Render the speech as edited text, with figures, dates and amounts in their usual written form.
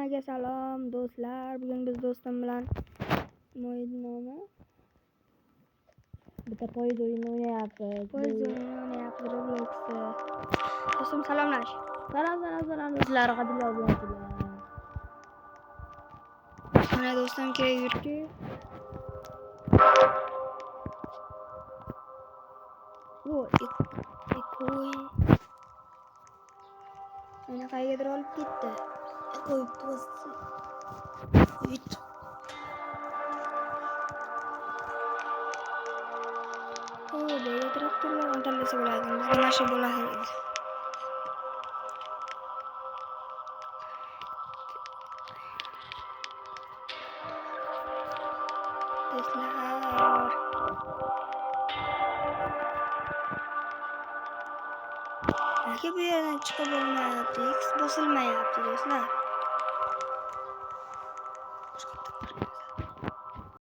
Hammaga salom do'stlar. Bugun biz do'stim bilan nomi bitta poyez o'yini o'ynayapmiz. Robloxda. Do'stim salomlash. Salom do'stlar, qadrli obunachilar. Mana do'stim kerak yuribdi. Ekoy. Meni qayergadir olib ketdi. Qo'yibdi o'zi. Bega traktorlarni tanlasa bo'ladi. Bizga mashina bo'ladi. Do'stlar. Nega bu yerdan chiqib bo'lmayapti? X bosilmayapti do'stlar.